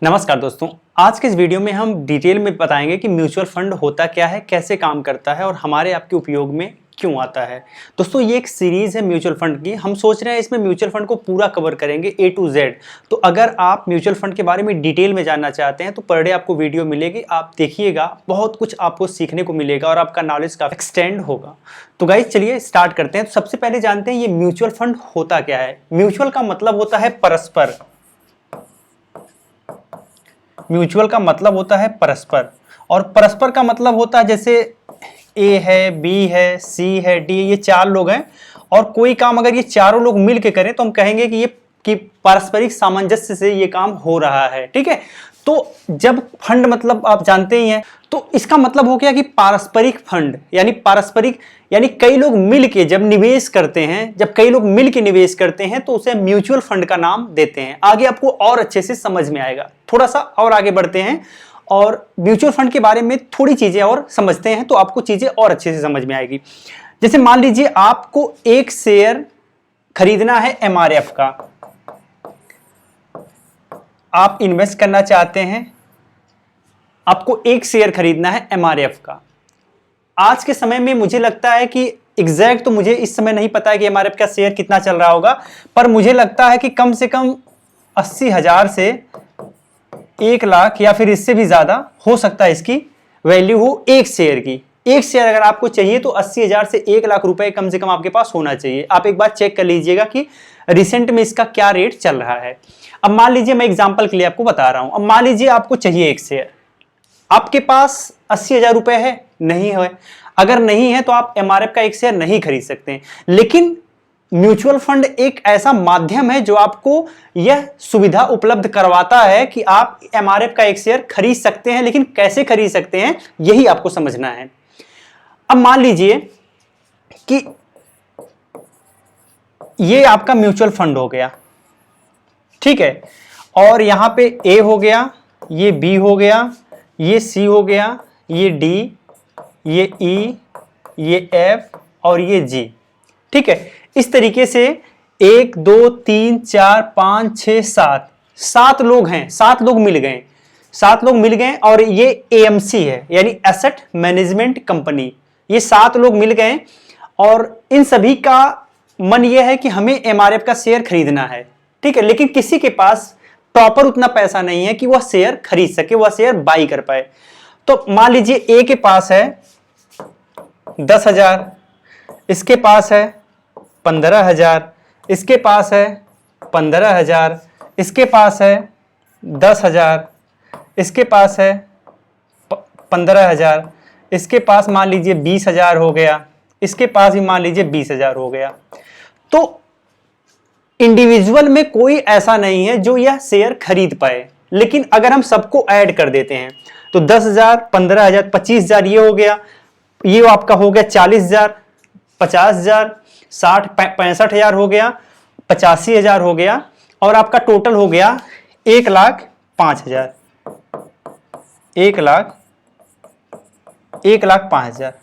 नमस्कार दोस्तों, आज के इस वीडियो में हम डिटेल में बताएंगे कि म्यूचुअल फंड होता क्या है, कैसे काम करता है और हमारे आपके उपयोग में क्यों आता है। दोस्तों ये एक सीरीज है म्यूचुअल फंड की। हम सोच रहे हैं इसमें म्यूचुअल फंड को पूरा कवर करेंगे A to Z। तो अगर आप म्यूचुअल फंड के बारे में डिटेल में जानना चाहते हैं तो पर डे आपको वीडियो मिलेगी, आप देखिएगा, बहुत कुछ आपको सीखने को मिलेगा और आपका नॉलेज काफी एक्सटेंड होगा। तो गाइस चलिए स्टार्ट करते हैं। तो सबसे पहले जानते हैं ये म्यूचुअल फंड होता क्या है। म्यूचुअल का मतलब होता है परस्पर। म्यूचुअल का मतलब होता है परस्पर, और परस्पर का मतलब होता है जैसे ए है, बी है, सी है, डी, ये चार लोग हैं और कोई काम अगर ये चारों लोग मिल के करें तो हम कहेंगे कि पारस्परिक सामंजस्य से ये काम हो रहा है। ठीक है, तो जब फंड मतलब आप जानते ही हैं, तो इसका मतलब हो गया कि पारस्परिक फंड यानी कई लोग मिल के जब निवेश करते हैं, जब कई लोग मिल के निवेश करते हैं तो उसे म्यूचुअल फंड का नाम देते हैं। आगे आपको और अच्छे से समझ में आएगा। थोड़ा सा और आगे बढ़ते हैं और म्यूचुअल फंड के बारे में थोड़ी चीजें और समझते हैं तो आपको चीजें और अच्छे से समझ में आएगी। जैसे मान लीजिए आपको एक शेयर खरीदना है MRF का, आप इन्वेस्ट करना चाहते हैं, आपको एक शेयर खरीदना है MRF का। आज के समय में मुझे लगता है कि एग्जैक्ट तो मुझे इस समय नहीं पता है कि MRF का शेयर कितना चल रहा होगा, पर मुझे लगता है कि कम से कम 80,000 से 1 लाख या फिर इससे भी ज्यादा हो सकता है इसकी वैल्यू हो एक शेयर की। एक शेयर अगर आपको चाहिए तो 80,000 से 1 लाख रुपए कम से कम आपके पास होना चाहिए। आप एक बार चेक कर लीजिएगा कि रिसेंट में इसका क्या रेट चल रहा है। अब मान लीजिए, मैं एग्जांपल के लिए आपको बता रहा हूं, अब मान लीजिए आपको चाहिए एक शेयर, आपके पास 80,000 रुपए है, नहीं है। अगर नहीं है तो आप MRF का एक शेयर नहीं खरीद सकते। लेकिन म्यूचुअल फंड एक ऐसा माध्यम है जो आपको यह सुविधा उपलब्ध करवाता है कि आप MRF का एक शेयर खरीद सकते हैं। लेकिन कैसे खरीद सकते हैं यही आपको समझना है। अब मान लीजिए कि ये आपका म्यूचुअल फंड हो गया, ठीक है, और यहां पे A हो गया, ये B हो गया, ये C हो गया, ये D, ये E, ये F और ये G। ठीक है, इस तरीके से 1 2 3 4 5 6 7 लोग हैं, 7 लोग मिल गए और ये AMC है यानी एसेट मैनेजमेंट कंपनी। ये 7 लोग मिल गए और इन सभी का मन ये है कि हमें MRF का शेयर खरीदना है। ठीक है, लेकिन किसी के पास प्रॉपर उतना पैसा नहीं है कि वह शेयर खरीद सके, वह शेयर बाई कर पाए। तो मान लीजिए A के पास है 10,000, इसके पास है 15,000, इसके पास है 15,000, इसके पास है 10,000, इसके पास है 15,000, इसके पास मान लीजिए 20,000 हो गया, इसके पास भी मान लीजिए 20,000 हो गया। तो इंडिविजुअल में कोई ऐसा नहीं है जो यह शेयर खरीद पाए। लेकिन अगर हम सबको ऐड कर देते हैं तो 10,000, 15,000, 25,000 ये हो गया, ये आपका हो गया 40,000, 50,000, 60, 65,000 हो गया, 85,000 हो गया और आपका टोटल हो गया 1,05,000। 1,05,000।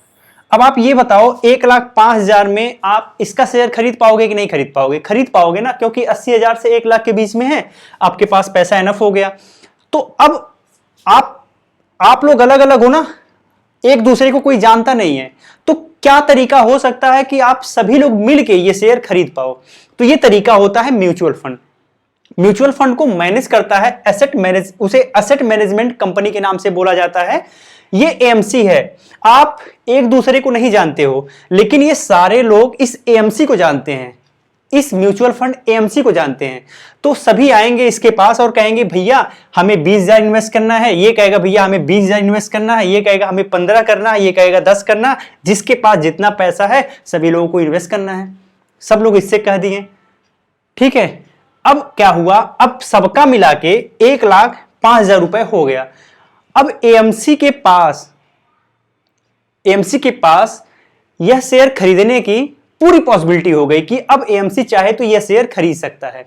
अब आप ये बताओ 1,05,000 में आप इसका शेयर खरीद पाओगे कि नहीं खरीद पाओगे? खरीद पाओगे ना, क्योंकि 80,000 से 1 लाख के बीच में है, आपके पास पैसा एनफ हो गया। तो अब आप लोग अलग अलग हो ना, एक दूसरे को कोई जानता नहीं है, तो क्या तरीका हो सकता है कि आप सभी लोग मिलके ये शेयर खरीद पाओ? तो ये तरीका होता है म्यूचुअल फंड। म्यूचुअल फंड को मैनेज करता है उसे एसेट मैनेजमेंट कंपनी के नाम से बोला जाता है। ये AMC है। आप एक दूसरे को नहीं जानते हो, लेकिन ये सारे लोग इस AMC को जानते हैं, इस म्यूचुअल फंड AMC को जानते हैं। तो सभी आएंगे इसके पास और कहेंगे भैया हमें 20,000 इन्वेस्ट करना है, ये कहेगा भैया हमें 20,000 इन्वेस्ट करना है, ये कहेगा हमें 15 करना है, ये कहेगा 10 करना। जिसके पास जितना पैसा है सभी लोगों को इन्वेस्ट करना है। सब लोग इससे कह दिए, ठीक है। अब क्या हुआ, अब सबका मिला के 1,05,000 रुपए हो गया। अब AMC के पास यह शेयर खरीदने की पूरी पॉसिबिलिटी हो गई कि अब AMC चाहे तो यह शेयर खरीद सकता है।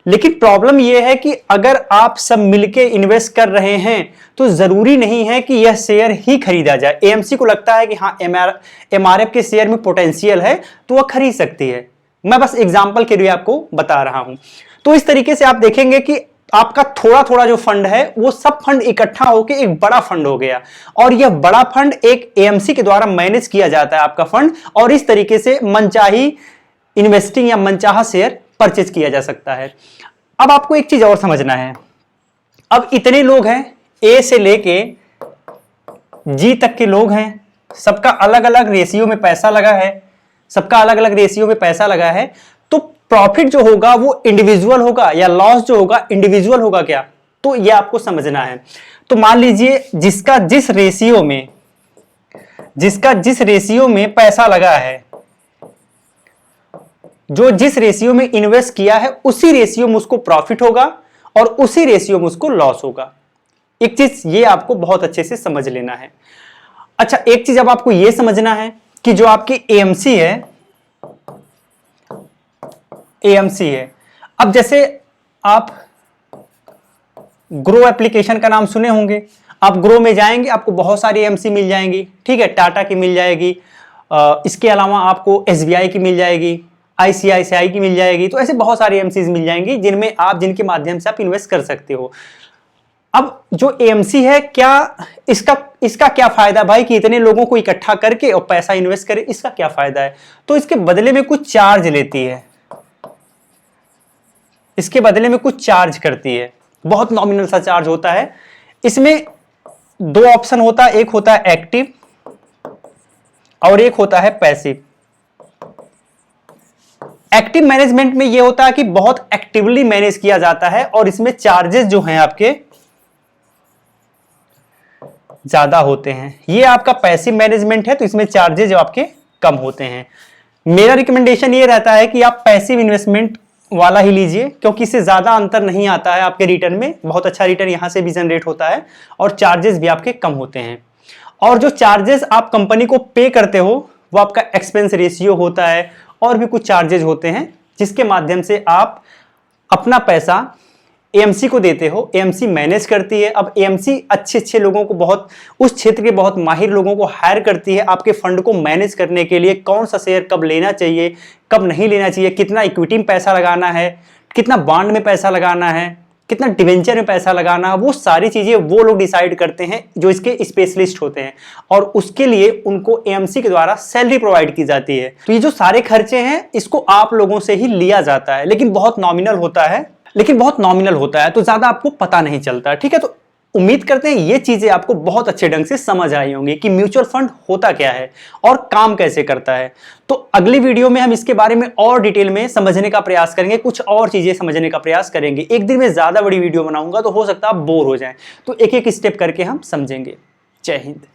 लेकिन प्रॉब्लम यह है कि अगर आप सब मिलके इन्वेस्ट कर रहे हैं तो जरूरी नहीं है कि यह शेयर ही खरीदा जाए। AMC को लगता है कि हाँ MRF के शेयर में पोटेंशियल है तो वह खरीद सकती है। मैं बस एग्जांपल के लिए आपको बता रहा हूं। तो इस तरीके से आप देखेंगे कि आपका थोड़ा थोड़ा जो फंड है वो सब फंड इकट्ठा होकर एक बड़ा फंड हो गया, और यह बड़ा फंड एक एएमसी के द्वारा मैनेज किया जाता है आपका फंड, और इस तरीके से मनचाही इन्वेस्टिंग या मनचाहा शेयर परचेज किया जा सकता है। अब आपको एक चीज और समझना है, अब इतने लोग हैं, ए से लेके जी तक के लोग हैं, सबका अलग अलग रेशियो में पैसा लगा है, सबका अलग अलग रेशियो में पैसा लगा है, तो प्रॉफिट जो होगा वो इंडिविजुअल होगा या लॉस जो होगा इंडिविजुअल होगा क्या? तो ये आपको समझना है। तो मान लीजिए जिसका जिस रेशियो में पैसा लगा है, जो जिस रेशियो में इन्वेस्ट किया है उसी रेशियो में उसको प्रॉफिट होगा और उसी रेशियो में उसको लॉस होगा। एक चीज ये आपको बहुत अच्छे से समझ लेना है। अच्छा, एक चीज अब आपको यह समझना है कि जो आपकी एएमसी है, अब जैसे आप ग्रो एप्लीकेशन का नाम सुने होंगे, आप ग्रो में जाएंगे आपको बहुत सारी एएमसी मिल जाएंगी, ठीक है, टाटा की मिल जाएगी, इसके अलावा आपको एसबीआई की मिल जाएगी, आईसीआईसीआई की मिल जाएगी, तो ऐसे बहुत सारी एएमसीज मिल जाएंगी जिनके माध्यम से आप इन्वेस्ट कर सकते हो। अब जो एएमसी है, क्या इसका क्या फायदा भाई कि इतने लोगों को इकट्ठा करके और पैसा इन्वेस्ट करे, इसका क्या फायदा है? तो इसके बदले में कुछ चार्ज लेती है, इसके बदले में कुछ चार्ज करती है, बहुत नॉमिनल सा चार्ज होता है। इसमें दो ऑप्शन होता है, एक होता है एक्टिव और एक होता है पैसिव। एक्टिव मैनेजमेंट में यह होता है कि बहुत एक्टिवली मैनेज किया जाता है और इसमें चार्जेस जो हैं आपके ज्यादा होते हैं। ये आपका पैसिव मैनेजमेंट है, तो इसमें चार्जेस जो आपके कम होते हैं। मेरा रिकमेंडेशन ये रहता है कि आप पैसिव इन्वेस्टमेंट वाला ही लीजिए, क्योंकि इससे ज्यादा अंतर नहीं आता है आपके रिटर्न में, बहुत अच्छा रिटर्न यहां से भी जनरेट होता है और चार्जेस भी आपके कम होते हैं। और जो चार्जेस आप कंपनी को पे करते हो वो आपका एक्सपेंस रेशियो होता है और भी कुछ चार्जेस होते हैं, जिसके माध्यम से आप अपना पैसा एएमसी को देते हो, एएमसी मैनेज करती है। अब एएमसी अच्छे लोगों को, बहुत उस क्षेत्र के बहुत माहिर लोगों को हायर करती है आपके फंड को मैनेज करने के लिए, कौन सा शेयर कब लेना चाहिए कब नहीं लेना चाहिए, कितना इक्विटी में पैसा लगाना है, कितना बॉन्ड में पैसा लगाना है, कितना डिवेंचर में पैसा लगाना है, वो सारी चीजें वो लोग डिसाइड करते हैं जो इसके स्पेशलिस्ट होते हैं, और उसके लिए उनको एएमसी के द्वारा सैलरी प्रोवाइड की जाती है। तो ये जो सारे खर्चे हैं इसको आप लोगों से ही लिया जाता है, लेकिन बहुत नॉमिनल होता है, तो ज्यादा आपको पता नहीं चलता, ठीक है। तो उम्मीद करते हैं ये चीजें आपको बहुत अच्छे ढंग से समझ आई होंगी कि म्यूचुअल फंड होता क्या है और काम कैसे करता है। तो अगली वीडियो में हम इसके बारे में और डिटेल में समझने का प्रयास करेंगे, कुछ और चीजें समझने का प्रयास करेंगे। एक दिन में ज्यादा बड़ी वीडियो बनाऊंगा तो हो सकता है आप बोर हो जाएं, तो एक एक स्टेप करके हम समझेंगे। जय हिंद।